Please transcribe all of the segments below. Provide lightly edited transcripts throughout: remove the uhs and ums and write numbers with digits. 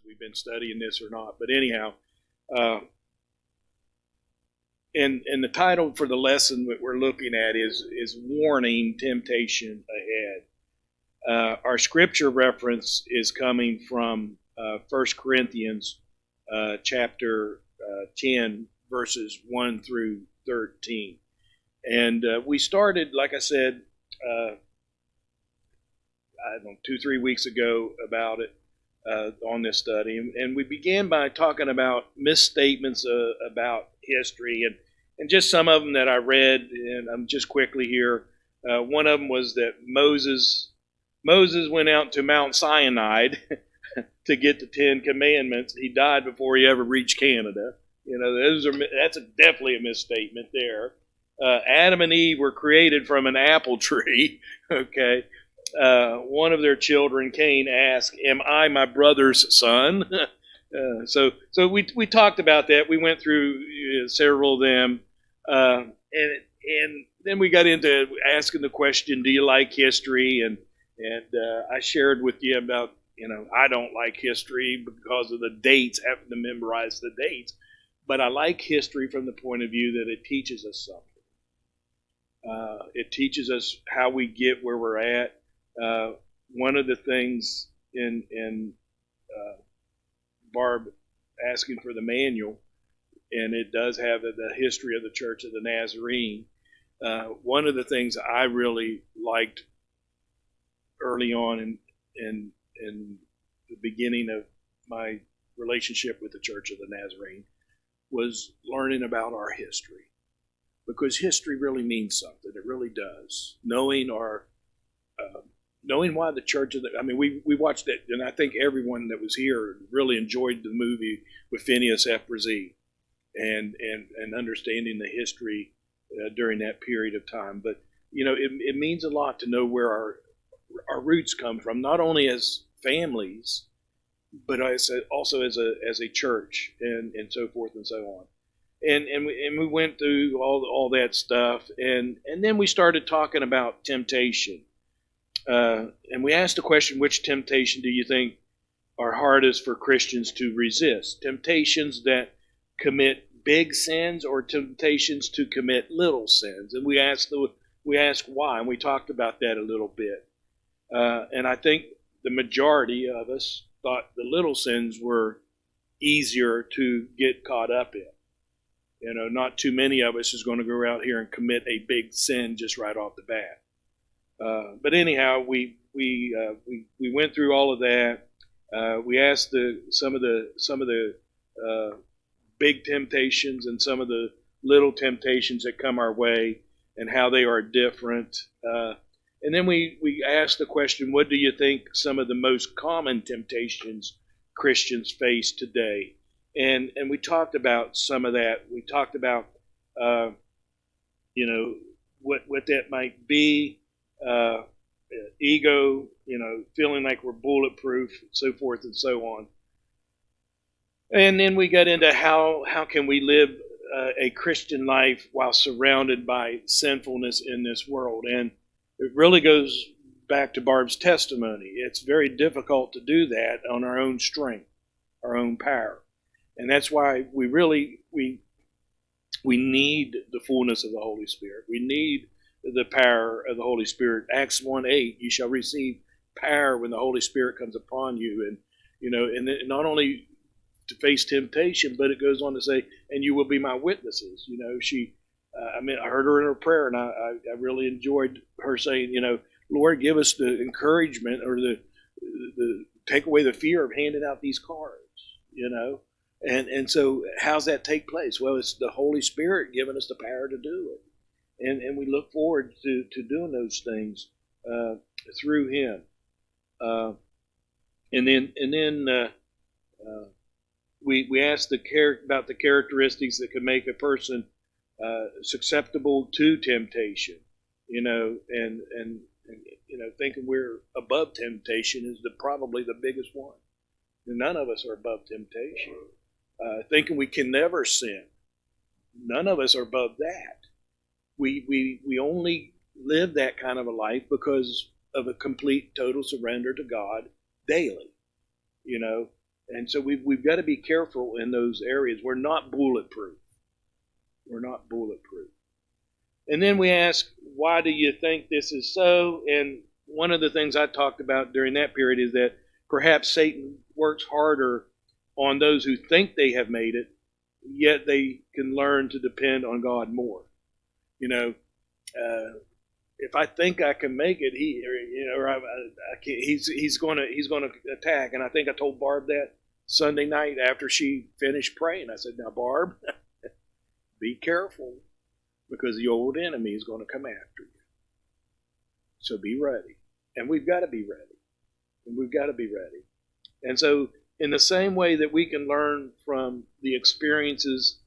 we've been studying this or not. But anyhow, uh, and the title for the lesson that we're looking at is Warning Temptation Ahead. Our scripture reference is coming from 1 Corinthians chapter 10, verses 1 through 13. And we started, like I said, I don't know, 2-3 weeks ago about it on this study. And we began by talking about misstatements about history and just some of them that I read, and I'm just quickly here. One of them was that Moses went out to Mount Sinai to get the Ten Commandments. He died before he ever reached Canada. That's definitely a misstatement there. Adam and Eve were created from an apple tree. Okay. One of their children, Cain, asked, "Am I my brother's son?" So we talked about that. We went through several of them, and then we got into asking the question, "Do you like history?" And I shared with you about, I don't like history because of the dates, having to memorize the dates, but I like history from the point of view that it teaches us something. It teaches us how we get where we're at. One of the things in Barb asking for the manual, and it does have the history of the Church of the Nazarene. One of the things I really liked early on in the beginning of my relationship with the Church of the Nazarene was learning about our history, because history really means something. It really does. Knowing why the Church of we watched it, and I think everyone that was here really enjoyed the movie with Phineas F. Brzee and understanding the history during that period of time. But it means a lot to know where our roots come from, not only as families, but also as a church, and so forth and so on. And we went through all that stuff, and then we started talking about temptation. And we asked the question, which temptation do you think are hardest for Christians to resist? Temptations that commit big sins, or temptations to commit little sins? And we asked why, and we talked about that a little bit. And I think the majority of us thought the little sins were easier to get caught up in. Not too many of us is going to go out here and commit a big sin just right off the bat. But anyhow, we went through all of that. We asked some of the big temptations and some of the little temptations that come our way, and how they are different. And then we asked the question, what do you think some of the most common temptations Christians face today? And we talked about some of that. We talked about what that might be. Ego, feeling like we're bulletproof, so forth and so on. And then we got into how can we live a Christian life while surrounded by sinfulness in this world. And it really goes back to Barb's testimony. It's very difficult to do that on our own strength, our own power. And that's why we need the fullness of the Holy Spirit. We need the power of the Holy Spirit. Acts 1:8, you shall receive power when the Holy Spirit comes upon you. And and not only to face temptation, but it goes on to say, and you will be my witnesses. I heard her in her prayer, and I really enjoyed her saying, Lord, give us the encouragement, or the take away the fear of handing out these cards. And so how's that take place? Well, it's the Holy Spirit giving us the power to do it. And we look forward to doing those things through Him. And then we asked about the characteristics that could make a person susceptible to temptation. And thinking we're above temptation is probably the biggest one. None of us are above temptation. Thinking we can never sin. None of us are above that. We only live that kind of a life because of a complete, total surrender to God daily. And so we've got to be careful in those areas. We're not bulletproof. We're not bulletproof. And then we ask, why do you think this is so? And one of the things I talked about during that period is that perhaps Satan works harder on those who think they have made it, yet they can learn to depend on God more. You know, if I think I can make it, he's going to attack. And I think I told Barb that Sunday night after she finished praying. I said, "Now, Barb, be careful, because the old enemy is going to come after you. So be ready." And we've got to be ready. And we've got to be ready. And so, in the same way that we can learn from the experiences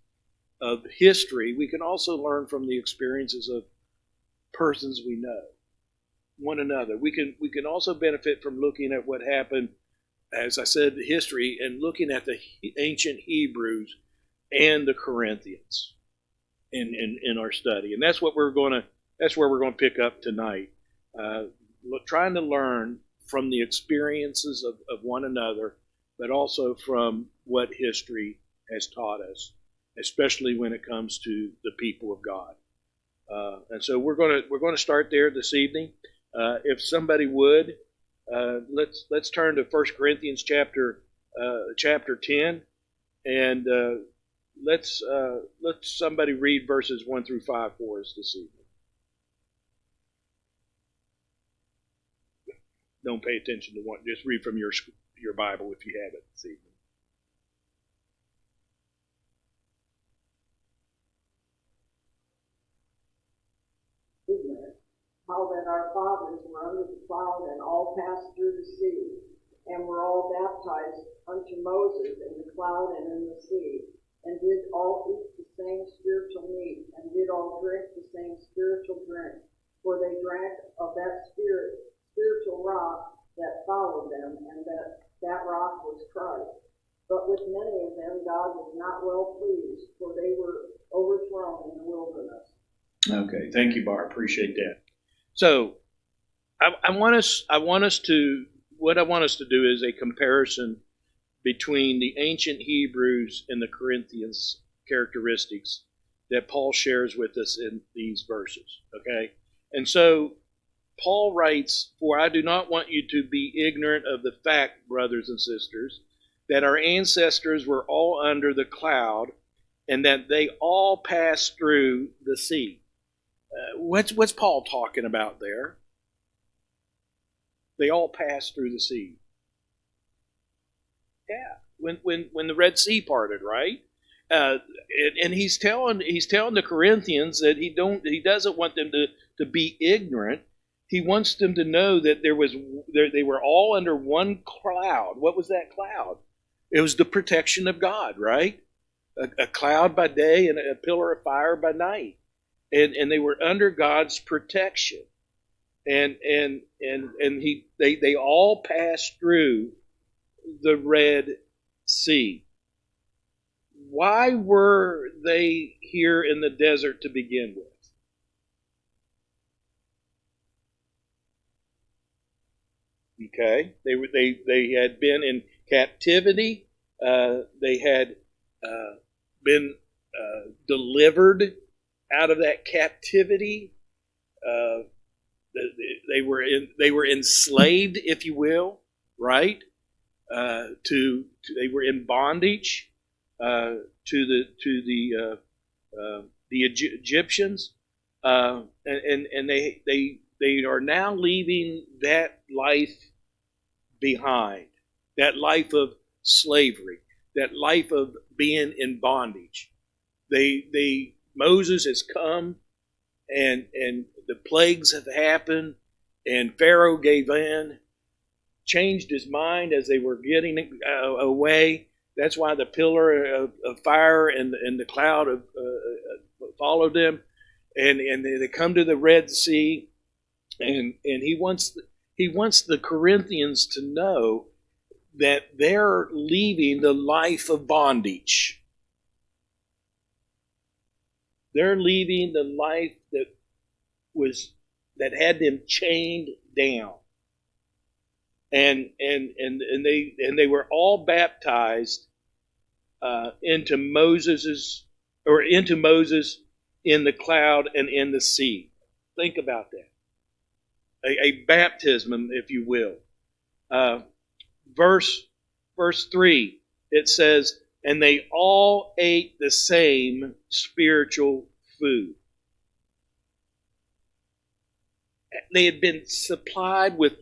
of history, we can also learn from the experiences of persons we know, one another. We can also benefit from looking at what happened, as I said, history, and looking at the ancient Hebrews and the Corinthians in our study. And that's where we're going to pick up tonight, trying to learn from the experiences of one another, but also from what history has taught us, especially when it comes to the people of God. And so we're going to start there this evening. If somebody would, let's turn to 1 Corinthians chapter 10, and let's somebody read verses 1 through 5 for us this evening. Don't pay attention to one. Just read from your Bible if you have it this evening. How that our fathers were under the cloud and all passed through the sea, and were all baptized unto Moses in the cloud and in the sea, and did all eat the same spiritual meat, and did all drink the same spiritual drink, for they drank of that spiritual rock that followed them, and that rock was Christ. But with many of them God was not well pleased, for they were overthrown in the wilderness. Okay, thank you, Barb. Appreciate that. So, I want us to do is a comparison between the ancient Hebrews and the Corinthians characteristics that Paul shares with us in these verses. Okay, and so Paul writes, "For I do not want you to be ignorant of the fact, brothers and sisters, that our ancestors were all under the cloud, and that they all passed through the sea." What's Paul talking about there? They all passed through the sea. Yeah, when the Red Sea parted, right? And he's telling the Corinthians that he doesn't want them to be ignorant. He wants them to know that they were all under one cloud. What was that cloud? It was the protection of God, right? A cloud by day and a pillar of fire by night. And they were under God's protection, and they all passed through the Red Sea. Why were they here in the desert to begin with? Okay, they had been in captivity. They had been delivered out of that captivity. They were enslaved, if you will, right? They were in bondage to the Egyptians, and they are now leaving that life behind, that life of slavery, that life of being in bondage. Moses has come, and the plagues have happened, and Pharaoh gave in, changed his mind as they were getting away. That's why the pillar of fire and the cloud followed them, and they come to the Red Sea, and he wants the Corinthians to know that they're leaving the life of bondage. They're leaving the life that had them chained down. and they were all baptized into Moses in the cloud and in the sea. Think about that. A baptism, if you will. Verse 3, it says, and they all ate the same spiritual food. They had been supplied with,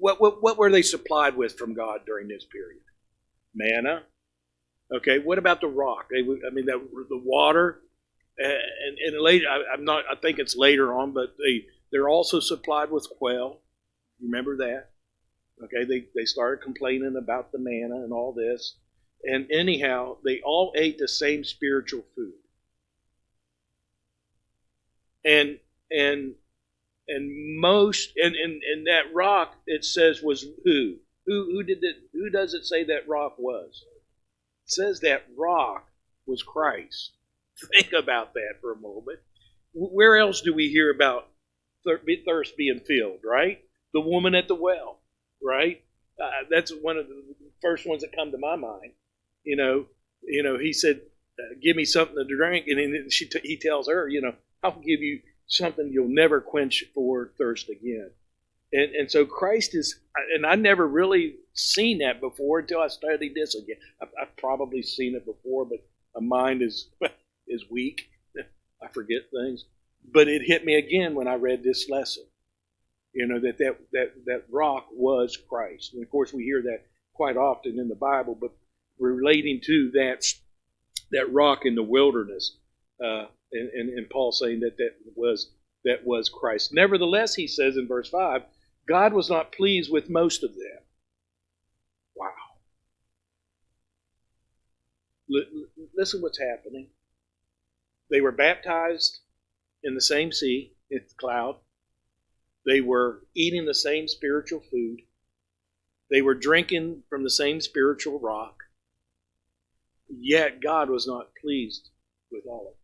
what were they supplied with from God during this period? Manna. Okay, what about the rock? The water, and later, I think it's later on, but they're also supplied with quail. Remember that? Okay, they started complaining about the manna and all this. And anyhow, they all ate the same spiritual food. And that rock, it says, was who? Who does it say that rock was? It says that rock was Christ. Think about that for a moment. Where else do we hear about thirst being filled, right? The woman at the well, right? That's one of the first ones that come to my mind. He said, "Give me something to drink," and then he tells her, "I'll give you something you'll never quench for thirst again." And so Christ is, and I never really seen that before until I studied this again. I've probably seen it before, but my mind is weak. I forget things. But it hit me again when I read this lesson. That rock was Christ. And of course we hear that quite often in the Bible, but relating to that rock in the wilderness, and Paul saying that was Christ. Nevertheless, he says in verse 5, God was not pleased with most of them. Wow. Listen what's happening. They were baptized in the same sea, in the cloud. They were eating the same spiritual food. They were drinking from the same spiritual rock. Yet God was not pleased with all of them.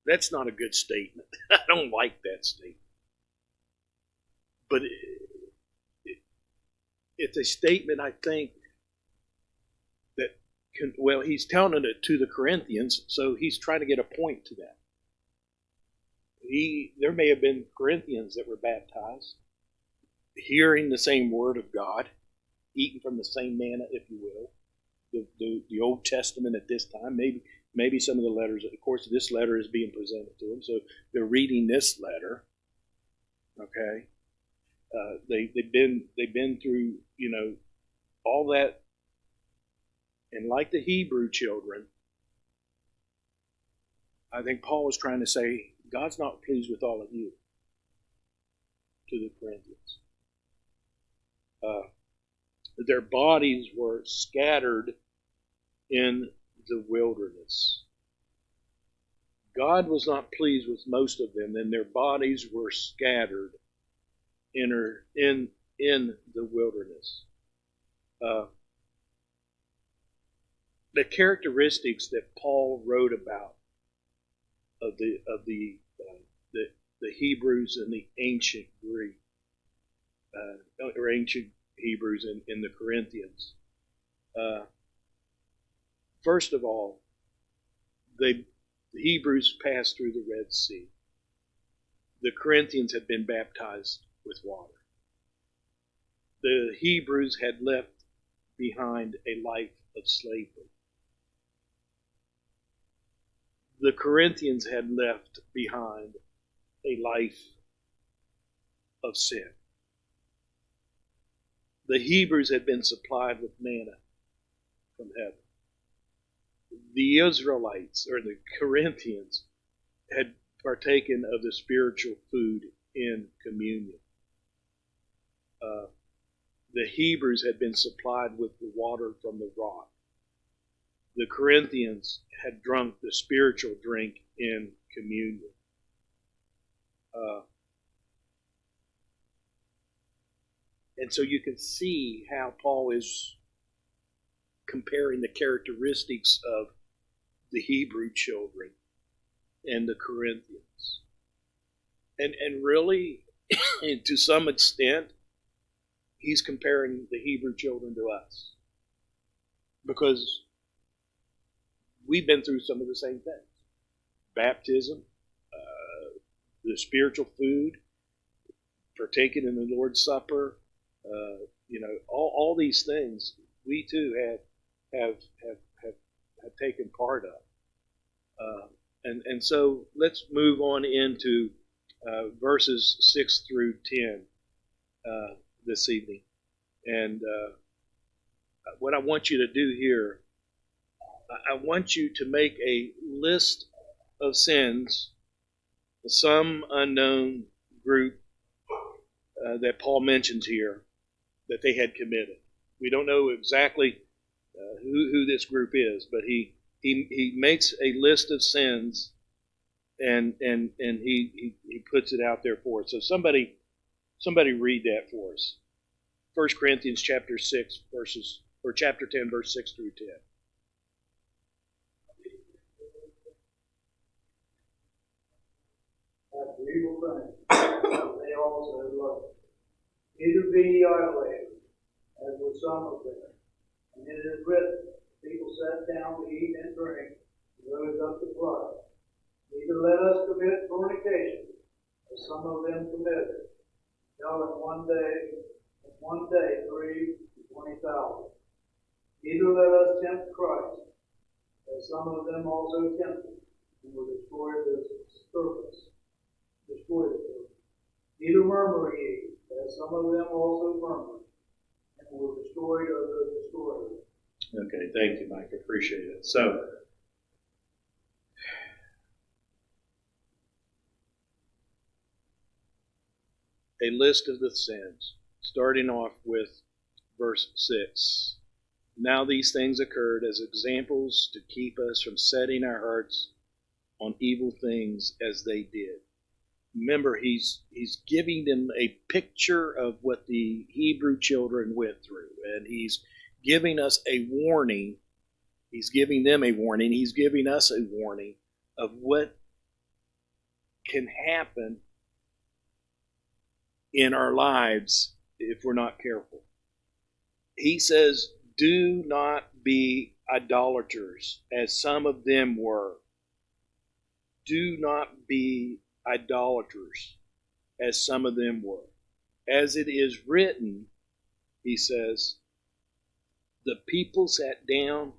That's not a good statement. I don't like that statement. But it's a statement, I think, that he's telling it to the Corinthians, so he's trying to get a point to that. There may have been Corinthians that were baptized, hearing the same word of God, eating from the same manna, if you will, the Old Testament at this time. Maybe some of the letters. Of course, this letter is being presented to them, so they're reading this letter. Okay, they've been through all that, and like the Hebrew children, I think Paul was trying to say, God's not pleased with all of you, to the Corinthians. Their bodies were scattered in the wilderness. God was not pleased with most of them, and their bodies were scattered in the wilderness. The characteristics that Paul wrote about of the Hebrews and the ancient Greek or ancient Hebrews in the Corinthians. First of all, the Hebrews passed through the Red Sea. The Corinthians had been baptized with water. The Hebrews had left behind a life of slavery. The Corinthians had left behind a life of sin. The Hebrews had been supplied with manna from heaven. The Israelites, or the Corinthians, had partaken of the spiritual food in communion. The Hebrews had been supplied with the water from the rock. The Corinthians had drunk the spiritual drink in communion. And so you can see how Paul is comparing the characteristics of the Hebrew children and the Corinthians. And really, to some extent, he's comparing the Hebrew children to us. Because we've been through some of the same things. Baptism, the spiritual food, partaking in the Lord's Supper, all these things we too have taken part of. And so let's move on into verses 6 through 10 this evening. And what I want you to do here, I want you to make a list of sins, some unknown group that Paul mentions here that they had committed. We don't know exactly who this group is, but he makes a list of sins and he puts it out there for us. So somebody read that for us. 1 Corinthians chapter 10, verse 6 through 10. After evil things, they also have loved. Neither be ye idolaters, as were some of them. And it is written, people sat down to eat and drink, and rose up to blood. Neither let us commit fornication, as some of them committed. Fell in one day 3 to 20,000. Neither let us tempt Christ, as some of them also tempted, and were destroyed of his purpose. Neither murmur ye, as some of them also murmured, and were destroyed of the destroyer. Okay, thank you, Mike. Appreciate it. So, a list of the sins, starting off with verse 6. Now these things occurred as examples to keep us from setting our hearts on evil things as they did. Remember, he's giving them a picture of what the Hebrew children went through, and he's giving us a warning. He's giving them a warning. He's giving us a warning of what can happen in our lives if we're not careful. He says, do not be idolaters, as some of them were. Do not be idolaters, as some of them were. As it is written, he says, the people sat down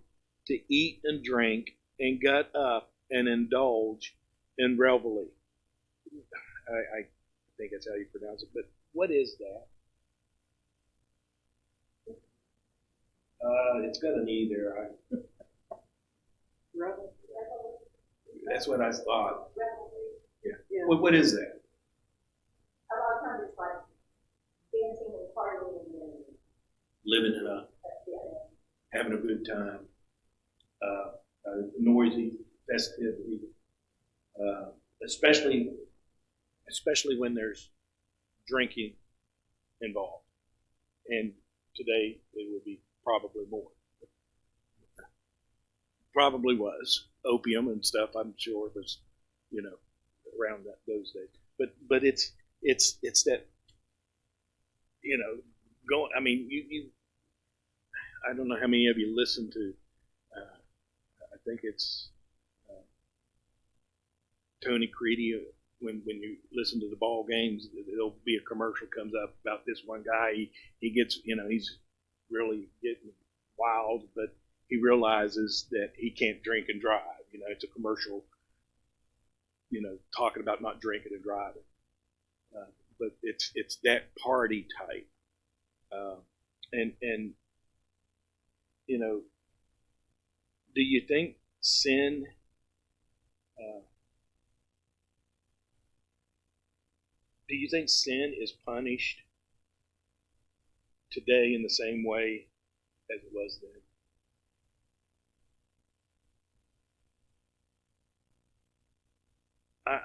to eat and drink and got up and indulge in revelry. I think that's how you pronounce it, but what is that? It's got an E there. That's what I thought. Yeah. What is that? A lot of times it's like dancing and partying and Living it up, having a good time, noisy festivity, especially when there's drinking involved. And today it would be probably more. Probably was opium and stuff. I'm sure was, around those days. But it's that, going. I mean, you. I don't know how many of you listen to. I think it's Tony Creedy. When you listen to the ball games, there'll be a commercial comes up about this one guy. He gets, he's really getting wild, but he realizes that he can't drink and drive. It's a commercial, talking about not drinking and driving. But it's that party type. And do you think sin is punished today in the same way as it was then?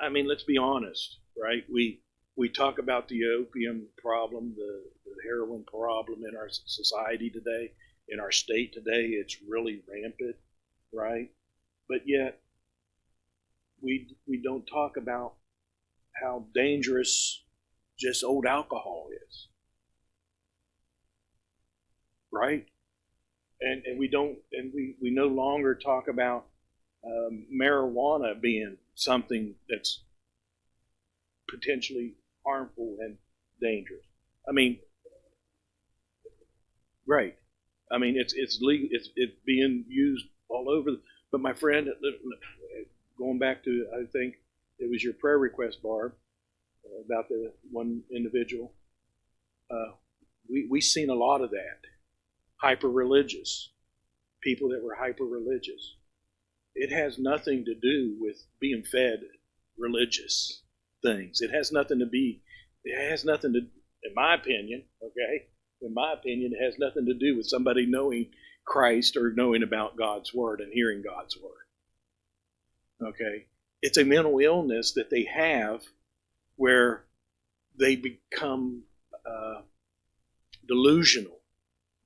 I mean, let's be honest, right? We talk about the opium problem, the heroin problem in our society today, in our state today. It's really rampant, right? But yet, we don't talk about how dangerous just old alcohol is, right? And we no longer talk about marijuana being something that's potentially harmful and dangerous. I mean, right? I mean, it's legal. It's being used all over. But my friend, going back to, I think it was your prayer request, Barb, about the one individual. We seen a lot of that. Hyper religious people that were hyper religious. It has nothing to do with being fed religious things. It has nothing to, in my opinion, okay? In my opinion, it has nothing to do with somebody knowing Christ or knowing about God's Word and hearing God's Word. Okay? It's a mental illness that they have where they become delusional.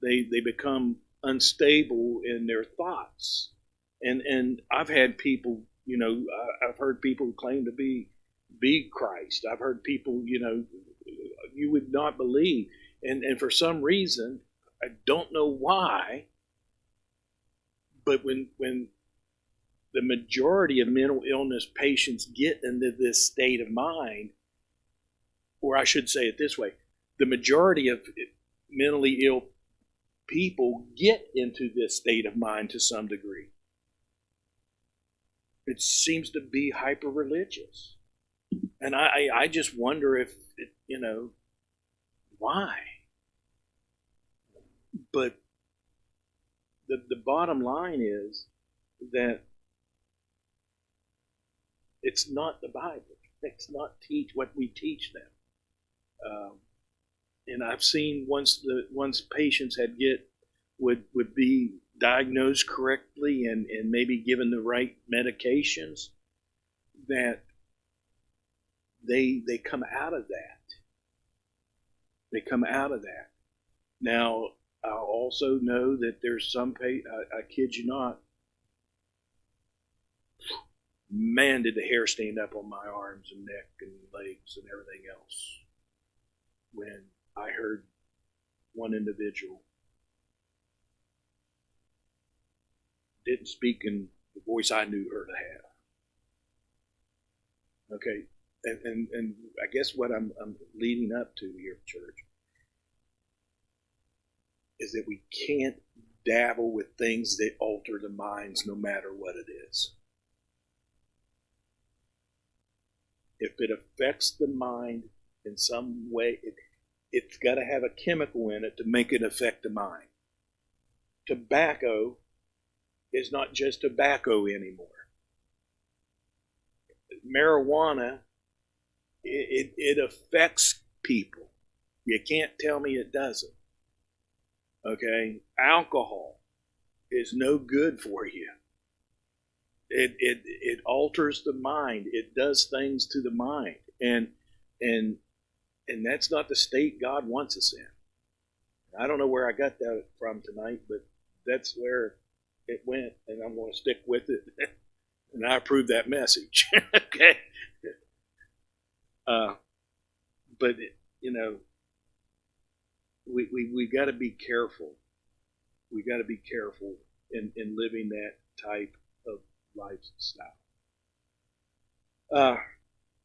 They become unstable in their thoughts. And I've had people, I've heard people claim to be Christ. I've heard people, you would not believe. And for some reason, I don't know why, but when the majority of mental illness patients get into this state of mind, or I should say it this way, the majority of mentally ill people get into this state of mind to some degree. It seems to be hyper-religious. And I just wonder if, why? But the bottom line is that it's not the Bible. It's not what we teach them. And I've seen once patients would be diagnosed correctly and maybe given the right medications, that they come out of that. They come out of that. Now, I also know that there's some I kid you not, man, did the hair stand up on my arms and neck and legs and everything else when I heard one individual didn't speak in the voice I knew her to have. Okay, and I guess what I'm leading up to here, church, is that we can't dabble with things that alter the minds no matter what it is. If it affects the mind in some way, it's got to have a chemical in it to make it affect the mind. Tobacco is not just tobacco anymore. Marijuana, it affects people. You can't tell me it doesn't. Okay? Alcohol is no good for you. It alters the mind. It does things to the mind. And that's not the state God wants us in. I don't know where I got that from tonight, but that's where it went, and I'm going to stick with it. And I approve that message. Okay? But, we got to be careful. We got to be careful in living that type of lifestyle.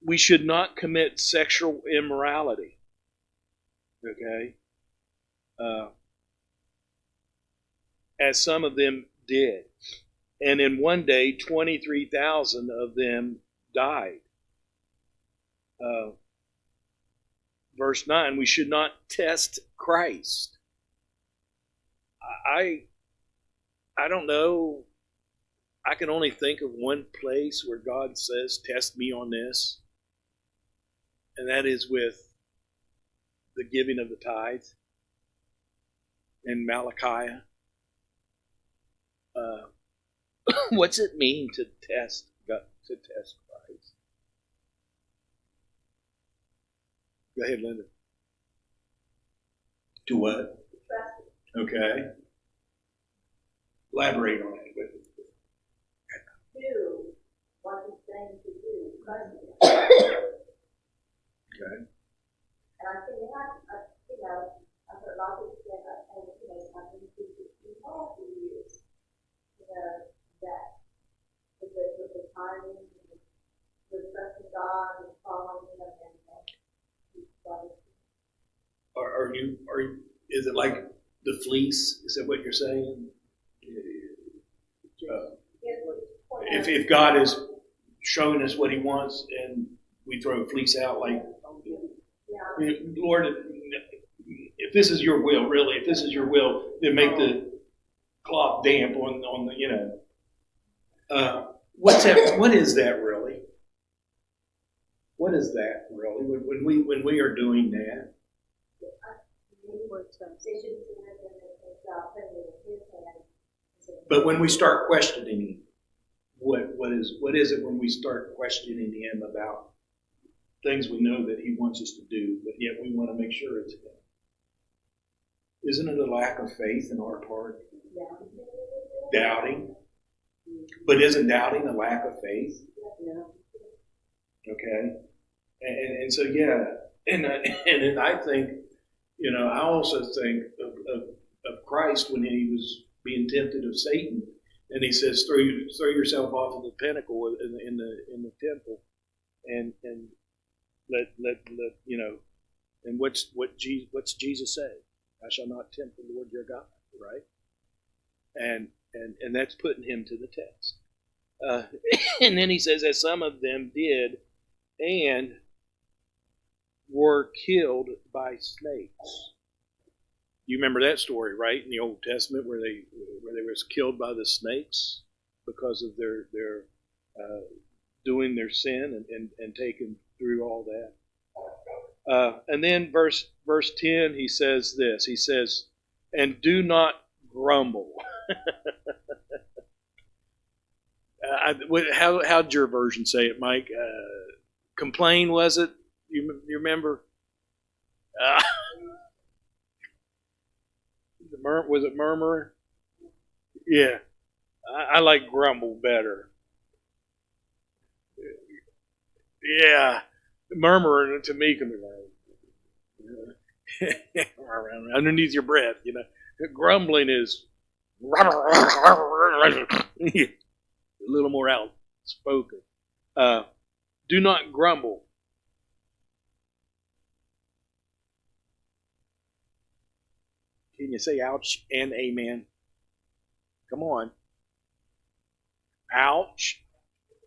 We should not commit sexual immorality. Okay? As some of them did. And in one day, 23,000 of them died. Verse 9, we should not test Christ. I don't know. I can only think of one place where God says, test me on this. And that is with the giving of the tithe in Malachi. What's it mean to test Christ? Go ahead, Linda. To what? Okay. Elaborate on it. Do what he's saying to tithing, and the trusting God and following Him and keep Christ. Is it like the fleece? Is that what you're saying? If God is showing us what He wants and we throw a fleece out, like, Lord, if this is your will, really, if this is your will, then make the cloth damp on the, what's that? What is that really? What is that really? When we are doing that? But when we start questioning Him, what is it when we start questioning Him about things we know that He wants us to do, but yet we want to make sure it's Him? Isn't it a lack of faith in our part? Yeah. Doubting. But isn't doubting a lack of faith? Yeah. Okay. And so, yeah. And I think, I also think of Christ when He was being tempted of Satan, and He says, throw yourself off of the pinnacle in the temple, and let and what's Jesus say? I shall not tempt the Lord your God, right? And that's putting Him to the test. And then He says, as some of them did, and were killed by snakes. You remember that story, right, in the Old Testament, where they was killed by the snakes because of their doing their sin and taken through all that. And then verse 10, he says this. He says, and do not grumble. How'd your version say it, Mike? Complain, was it? You remember? Was it murmur? Yeah. I like grumble better. Yeah. Murmur to me can be like underneath your breath, Grumbling is a little more outspoken. Do not grumble. Can you say ouch and amen? Come on. Ouch.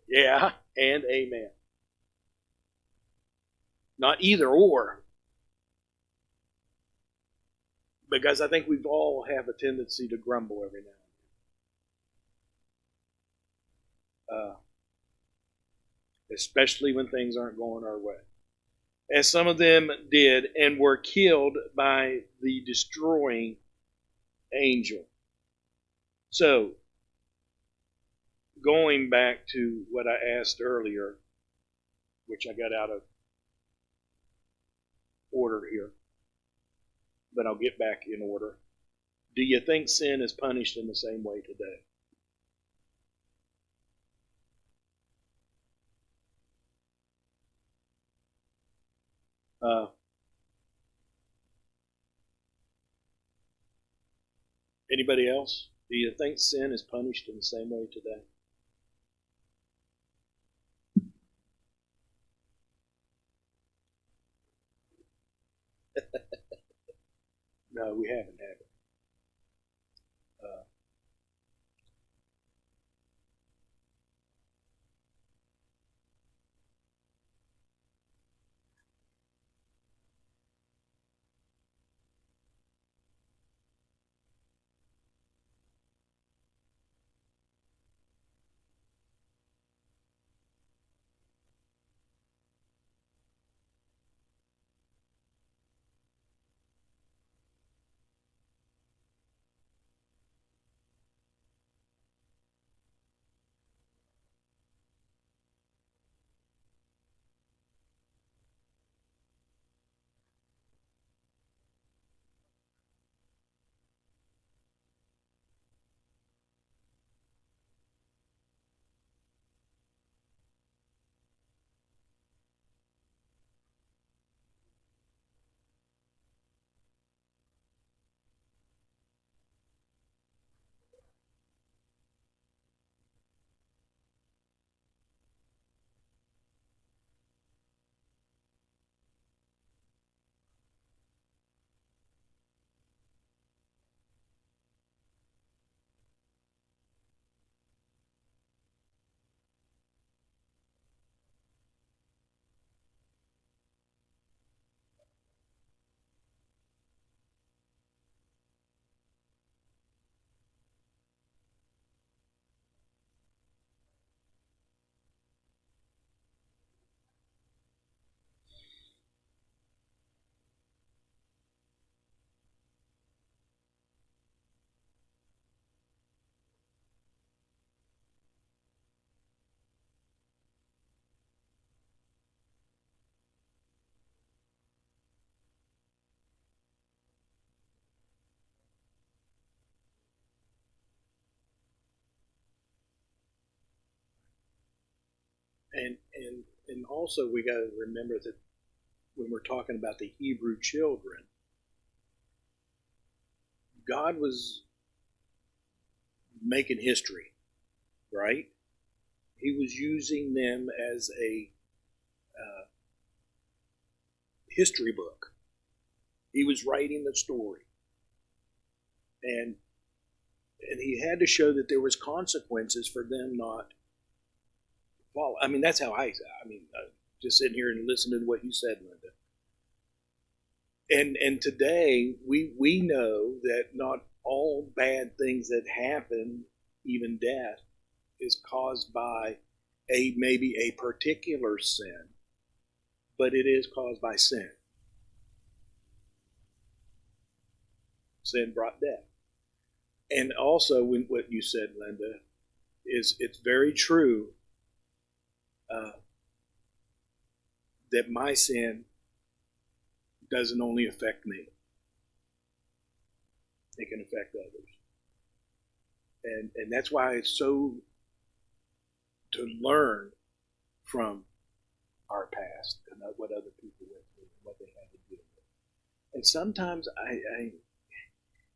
Yeah, and amen. Not either or. Because I think we all have a tendency to grumble every now and then. Especially when things aren't going our way. As some of them did, and were killed by the destroying angel. So, going back to what I asked earlier, which I got out of order here, but I'll get back in order. Do you think sin is punished in the same way today? Anybody else? Do you think sin is punished in the same way today? No, we haven't, have we? And also we got to remember that when we're talking about the Hebrew children, God was making history, right? He was using them as a history book. He was writing the story, and he had to show that there was consequences for them not follow. I mean, that's how just sitting here and listening to what you said, Linda. And today we know that not all bad things that happen, even death, is caused by maybe a particular sin, but it is caused by sin. Sin brought death. And also, what you said, Linda, it's very true that my sin doesn't only affect me. It can affect others. And that's why it's so to learn from our past and what other people went through and what they had to deal with. And sometimes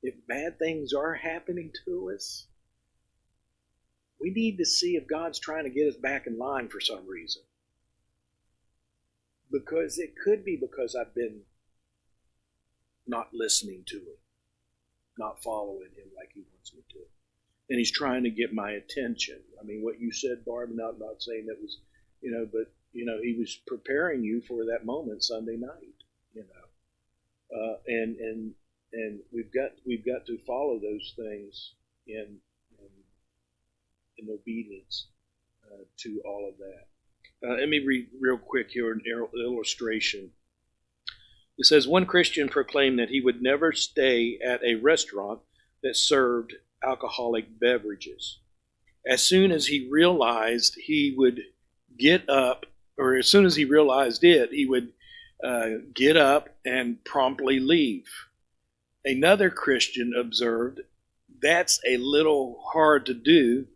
if bad things are happening to us, we need to see if God's trying to get us back in line for some reason. Because it could be because I've been not listening to Him, not following Him like He wants me to. And He's trying to get my attention. I mean, what you said, Barb, not saying that was, but, He was preparing you for that moment Sunday night, and we've got to follow those things in obedience to all of that. Let me read real quick here an illustration. It says, one Christian proclaimed that he would never stay at a restaurant that served alcoholic beverages. As soon as he realized he would get up, or as soon as he realized it, he would get up and promptly leave. Another Christian observed, that's a little hard to do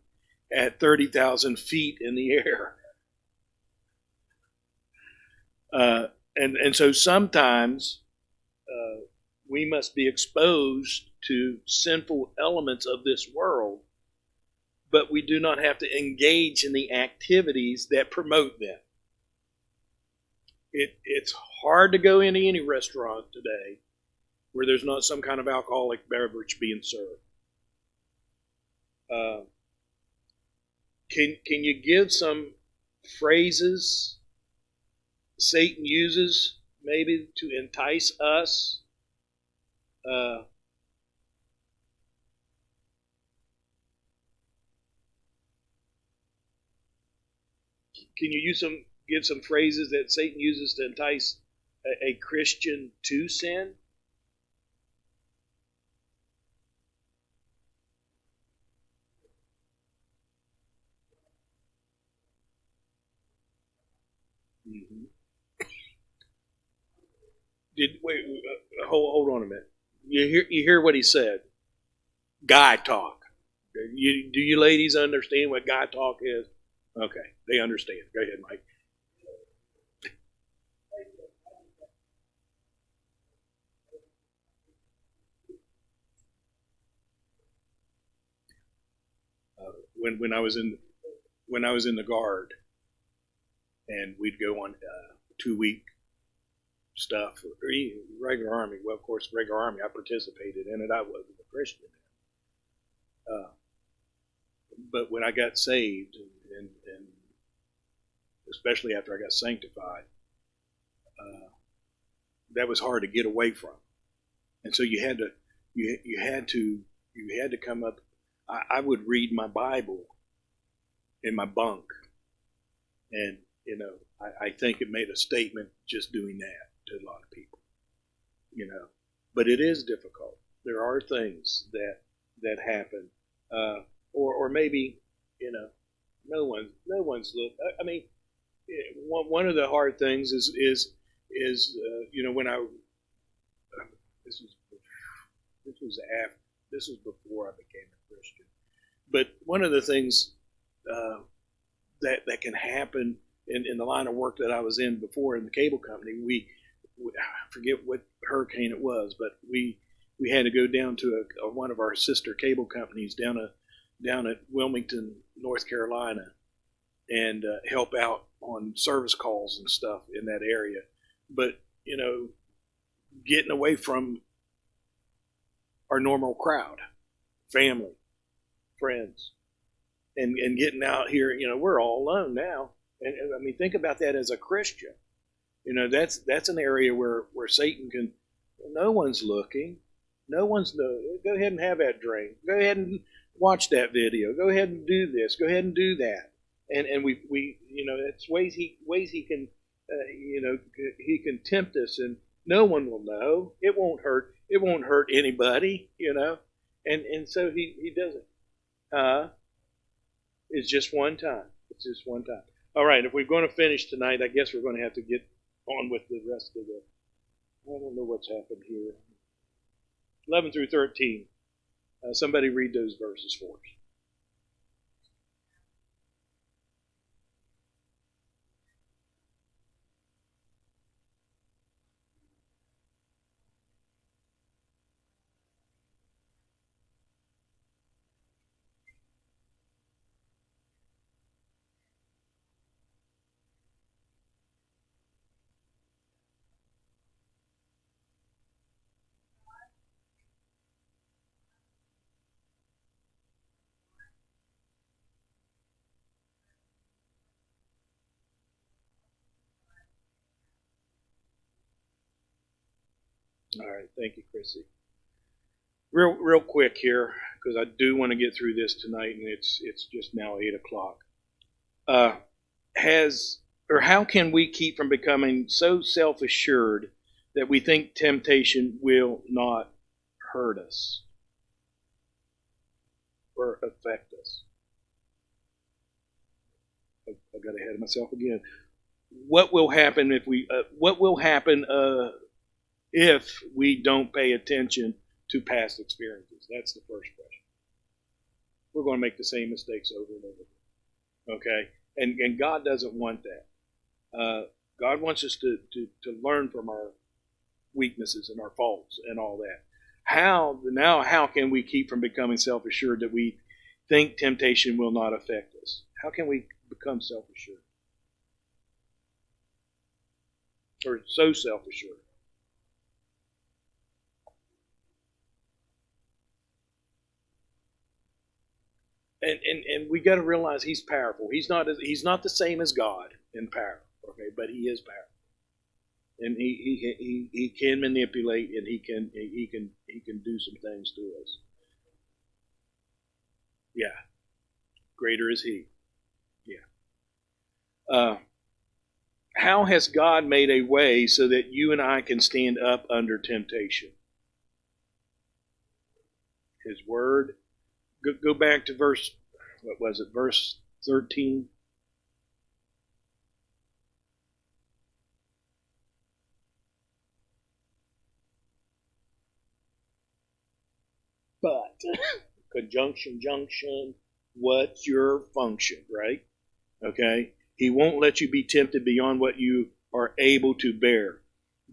at 30,000 feet in the air. And so sometimes we must be exposed to sinful elements of this world, but we do not have to engage in the activities that promote them. It's hard to go into any restaurant today where there's not some kind of alcoholic beverage being served. Can you give some phrases Satan uses maybe to entice us? Can you give some phrases that Satan uses to entice a Christian to sin? Mm-hmm. Hold on a minute. You hear what he said? Guy talk. Do you ladies understand what guy talk is? Okay, they understand. Go ahead, Mike. When I was in the Guard, and we'd go on 2-week stuff, or even regular Army. Well, of course, regular Army, I participated in it. I wasn't a Christian. But when I got saved, and especially after I got sanctified, that was hard to get away from. And so you had to come up. I would read my Bible in my bunk, and I think it made a statement just doing that to a lot of people, But it is difficult. There are things that happen, or maybe no one's look. I mean, one of the hard things is when this was before I became a Christian, but one of the things that can happen in the line of work that I was in before in the cable company, I forget what hurricane it was, but we had to go down to one of our sister cable companies down at Wilmington, North Carolina, and help out on service calls and stuff in that area. But, getting away from our normal crowd, family, friends, and getting out here, we're all alone now. And I mean, think about that as a Christian. That's an area where Satan can, no one's looking. No one's, go ahead and have that drink. Go ahead and watch that video. Go ahead and do this. Go ahead and do that. And we it's ways he can, he can tempt us, and no one will know. It won't hurt anybody, and so he does it. It's just one time. It's just one time. All right, if we're going to finish tonight, I guess we're going to have to get on with the rest of I don't know what's happened here. 11 through 13. Somebody read those verses for us. All right, thank you, Chrissy. Real quick here, because I do want to get through this tonight, and it's just now 8:00. How can we keep from becoming so self-assured that we think temptation will not hurt us or affect us? I got ahead of myself again. What will happen if we? What will happen if we don't pay attention to past experiences? That's the first question. We're going to make the same mistakes over and over. Okay? And God doesn't want that. God wants us to learn from our weaknesses and our faults and all that. How can we keep from becoming self-assured that we think temptation will not affect us? How can we become self-assured? Or so self-assured? And we got to realize He's powerful. He's not the same as God in power, okay? But He is powerful, and he can manipulate, and he can do some things to us. Yeah, greater is He. Yeah. How has God made a way so that you and I can stand up under temptation? His Word. Go back to verse 13. But, conjunction, junction, what's your function, right? Okay? He won't let you be tempted beyond what you are able to bear.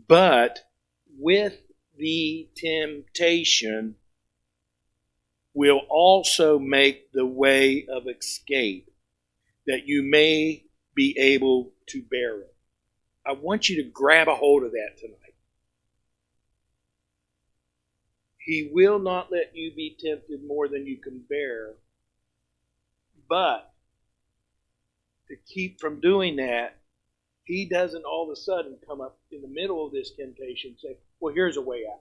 But with the temptation will also make the way of escape, that you may be able to bear it. I want you to grab a hold of that tonight. He will not let you be tempted more than you can bear, but to keep from doing that, He doesn't all of a sudden come up in the middle of this temptation and say, well, here's a way out.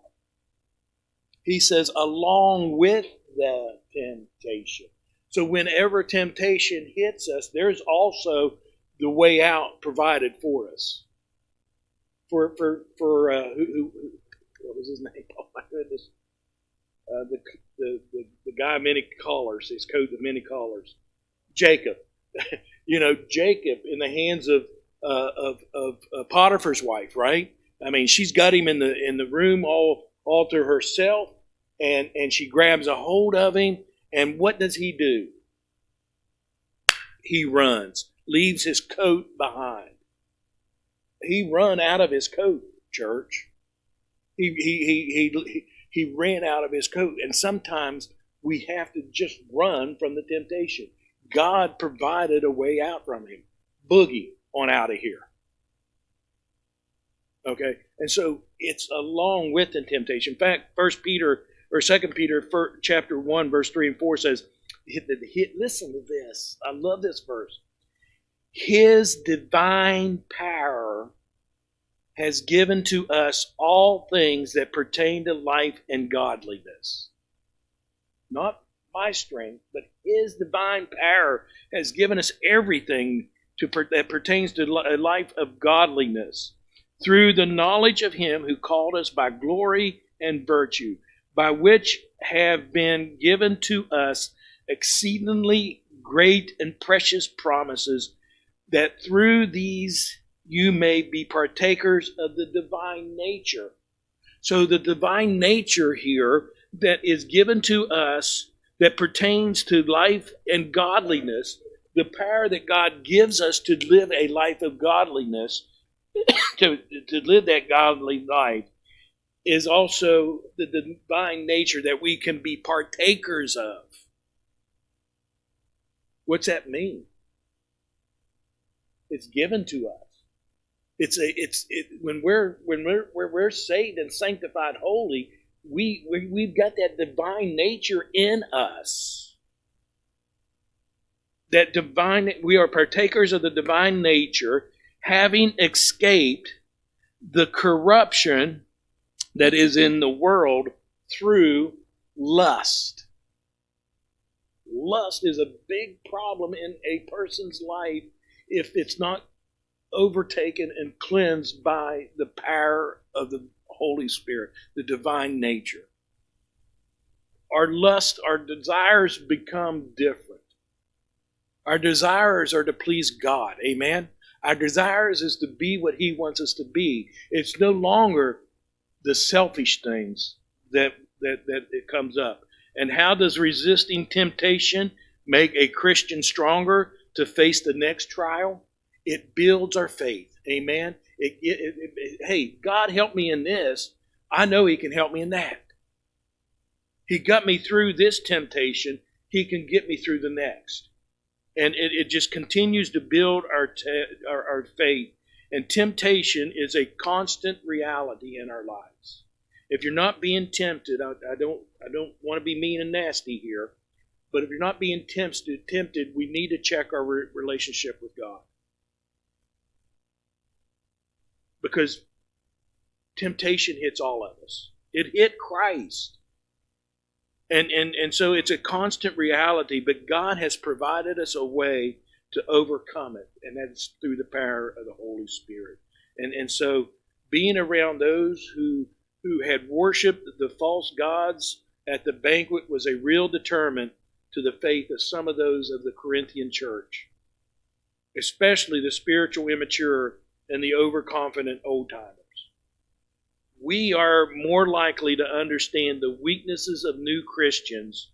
He says, along with the temptation. So whenever temptation hits us, there's also the way out provided for us. For who what was his name? Oh my goodness. The guy of many collars, his coat of many collars. Jacob. Jacob in the hands of Potiphar's wife, right? I mean, she's got him in the room all to herself, and she grabs a hold of him, and what does he do? He runs. leaves his coat behind. He run out of his coat, church. He ran out of his coat. And sometimes we have to just run from the temptation. God provided a way out from him. Boogie on out of here. Okay? And so it's along with the temptation. In fact, 2 Peter chapter 1, verse 3 and 4 says, listen to this. I love this verse. His divine power has given to us all things that pertain to life and godliness. Not my strength, but His divine power has given us everything that pertains to a life of godliness through the knowledge of Him who called us by glory and virtue, by which have been given to us exceedingly great and precious promises, that through these you may be partakers of the divine nature. So the divine nature here that is given to us that pertains to life and godliness, the power that God gives us to live a life of godliness, to live that godly life, is also the divine nature that we can be partakers of. What's that mean? It's given to us. When we're saved and sanctified holy, we've got that divine nature in us. We are partakers of the divine nature, having escaped the corruption that is in the world through lust. Lust is a big problem in a person's life if it's not overtaken and cleansed by the power of the Holy Spirit, the divine nature. Our lust, our desires become different. Our desires are to please God. Amen? Our desires is to be what He wants us to be. It's no longer the selfish things that it comes up. And how does resisting temptation make a Christian stronger to face the next trial? It builds our faith. Amen? Hey, God help me in this. I know He can help me in that. He got me through this temptation. He can get me through the next. And it just continues to build our faith. And temptation is a constant reality in our lives. If you're not being tempted, I don't want to be mean and nasty here, but if you're not being tempted, we need to check our relationship with God. Because temptation hits all of us. It hit Christ. And so it's a constant reality, but God has provided us a way to overcome it, and that's through the power of the Holy Spirit. And so being around those who had worshipped the false gods at the banquet was a real deterrent to the faith of some of those of the Corinthian church, especially the spiritual immature and the overconfident old-timers. We are more likely to understand the weaknesses of new Christians,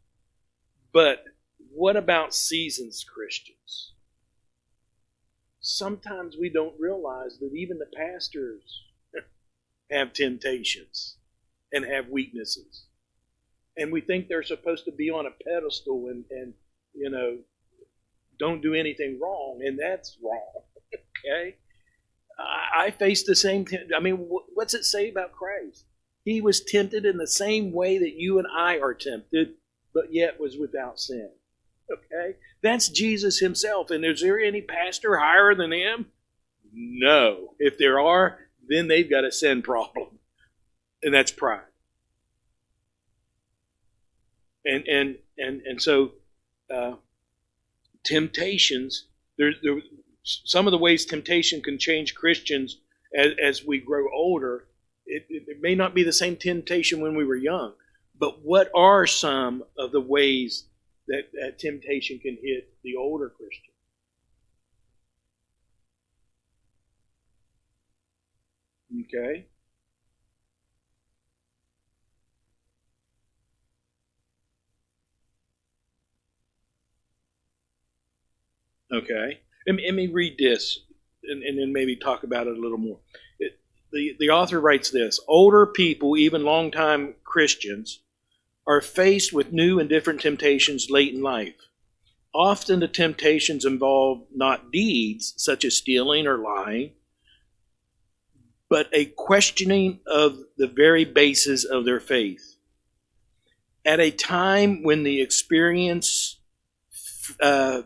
but what about seasoned Christians? Sometimes we don't realize that even the pastors have temptations and have weaknesses. And we think they're supposed to be on a pedestal and don't do anything wrong, and that's wrong. Okay? I faced the same. What's it say about Christ? He was tempted in the same way that you and I are tempted, but yet was without sin. Okay? That's Jesus Himself. And is there any pastor higher than Him? No. If there are, then they've got a sin problem. And that's pride. And so temptations, some of the ways temptation can change Christians as we grow older, it may not be the same temptation when we were young, but what are some of the ways that temptation can hit the older Christian? Okay. Okay. Let me read this and then maybe talk about it a little more. The author writes this: older people, even longtime Christians, are faced with new and different temptations late in life. Often the temptations involve not deeds such as stealing or lying, but a questioning of the very basis of their faith. At a time when the experience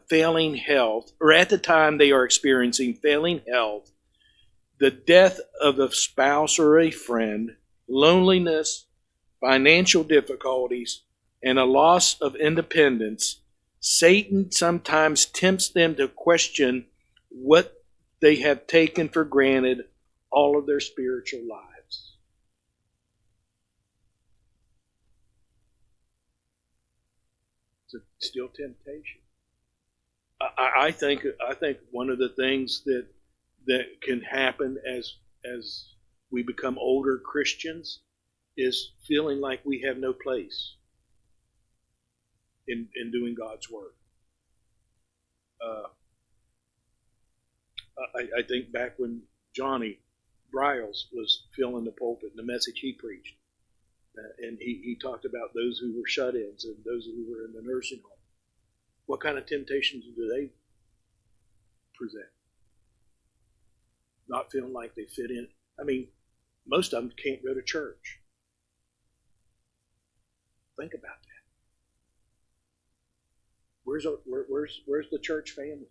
failing health, or at the time they are experiencing failing health, the death of a spouse or a friend, loneliness, financial difficulties, and a loss of independence, Satan sometimes tempts them to question what they have taken for granted all of their spiritual lives. It's still temptation. I think one of the things that can happen as we become older Christians is feeling like we have no place in doing God's work. I think back when Johnny Bryles was filling the pulpit and the message he preached, and he talked about those who were shut-ins and those who were in the nursing home. What kind of temptations do they present? Not feeling like they fit in. I mean, most of them can't go to church. Think about that. Where's the church family?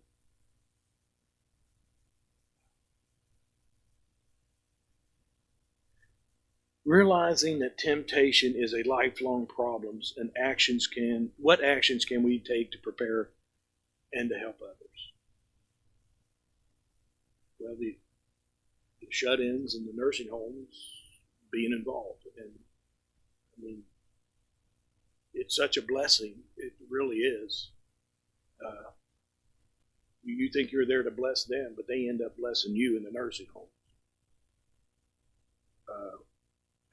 Realizing that temptation is a lifelong problem, and what actions can we take to prepare and to help others? Well, the shut-ins and the nursing homes being involved, and I mean, it's such a blessing. It really is. You think you're there to bless them, but they end up blessing you in the nursing home.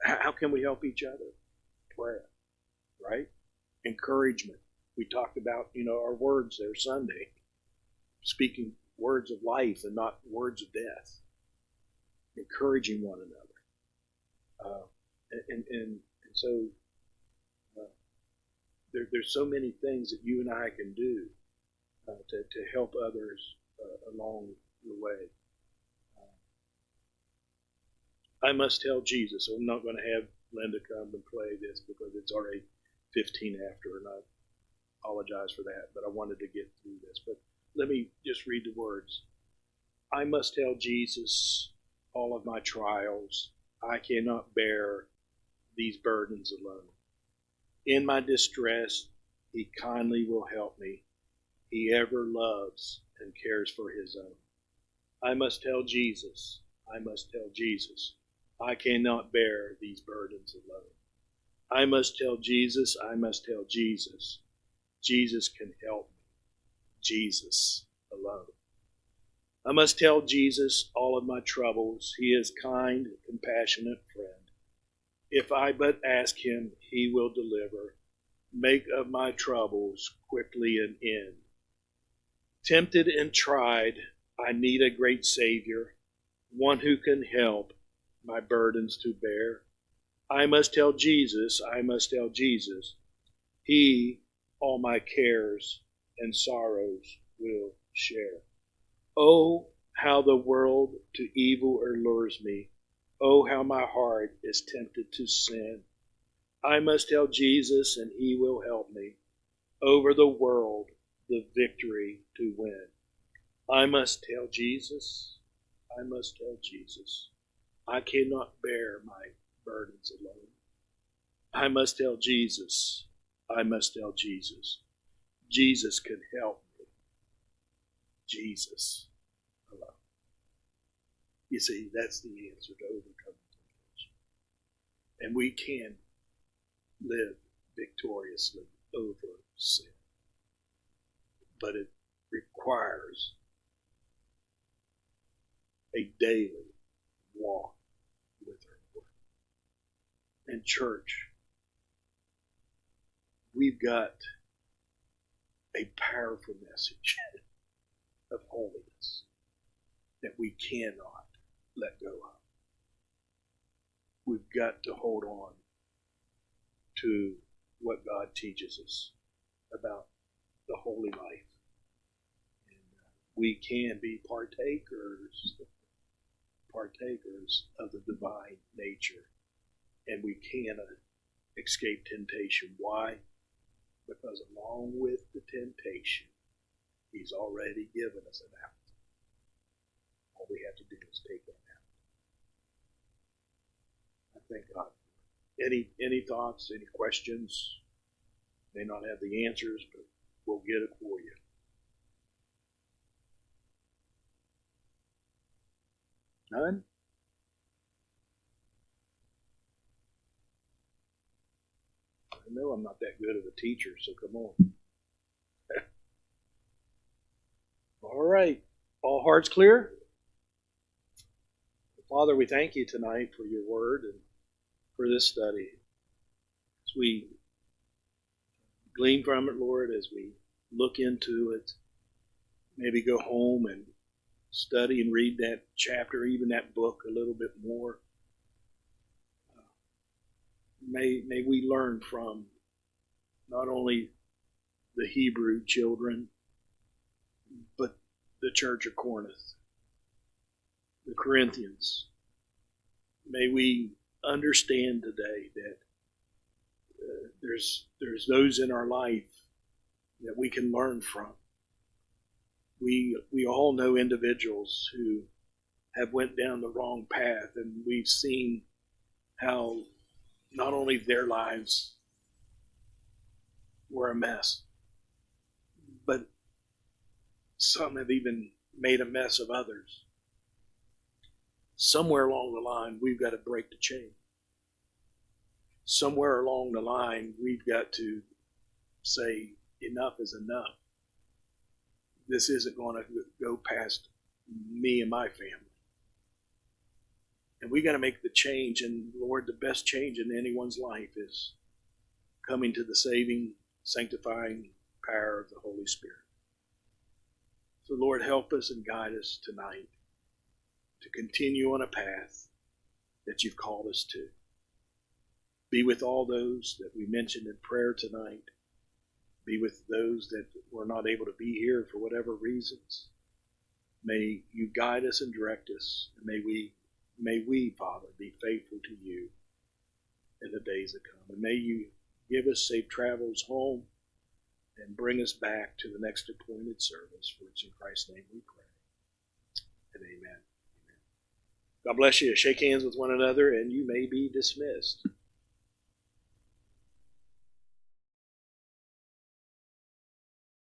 How can we help each other? Prayer, right? Encouragement. We talked about, our words there Sunday, speaking words of life and not words of death. Encouraging one another. And so there's so many things that you and I can do to help others along the way. I must tell Jesus. I'm not going to have Linda come and play this because it's already 15 after, and I apologize for that, but I wanted to get through this. But let me just read the words. I must tell Jesus all of my trials. I cannot bear these burdens alone. In my distress, he kindly will help me. He ever loves and cares for his own. I must tell Jesus. I must tell Jesus. I cannot bear these burdens alone. I must tell Jesus. I must tell Jesus. Jesus can help me. Jesus alone. I must tell Jesus all of my troubles. He is kind, compassionate friend. If I but ask him, he will deliver. Make of my troubles quickly an end. Tempted and tried, I need a great Savior, one who can help my burdens to bear. I must tell Jesus, I must tell Jesus. He all my cares and sorrows will share. Oh, how the world to evil allures me. Oh, how my heart is tempted to sin. I must tell Jesus, and he will help me over the world the victory to win. I must tell Jesus. I must tell Jesus. I cannot bear my burdens alone. I must tell Jesus. I must tell Jesus. Jesus can help me. Jesus alone. You see, that's the answer to overcoming temptation. And we can live victoriously over sin. But it requires a daily walk with our Lord. And church, we've got a powerful message of holiness. that we cannot let go of. We've got to hold on to what God teaches us about the holy life. And we can be partakers of the divine nature, and we cannot escape temptation. Why? Because along with the temptation, He's already given us an out. All we have to do is take that out. I thank God. Any thoughts, any questions? May not have the answers, but we'll get it for you. None? I know I'm not that good of a teacher, so come on. All right. All hearts clear? Father, we thank you tonight for your word and for this study. As we glean from it, Lord, as we look into it, maybe go home and study and read that chapter, even that book a little bit more. May we learn from not only the Hebrew children, but the church of Corinth, the Corinthians. May we understand today that there's those in our life that we can learn from. We all know individuals who have went down the wrong path, and we've seen how not only their lives were a mess, but some have even made a mess of others. Somewhere along the line, we've got to break the chain. Somewhere along the line, we've got to say, enough is enough. This isn't going to go past me and my family. And we got to make the change. And Lord, the best change in anyone's life is coming to the saving, sanctifying power of the Holy Spirit. So Lord, help us and guide us tonight to continue on a path that you've called us to. Be with all those that we mentioned in prayer tonight. Be with those that were not able to be here for whatever reasons. May you guide us and direct us. And may we, Father, be faithful to you in the days that come. And may you give us safe travels home and bring us back to the next appointed service. For it's in Christ's name we pray. And amen. God bless you. Shake hands with one another, and you may be dismissed.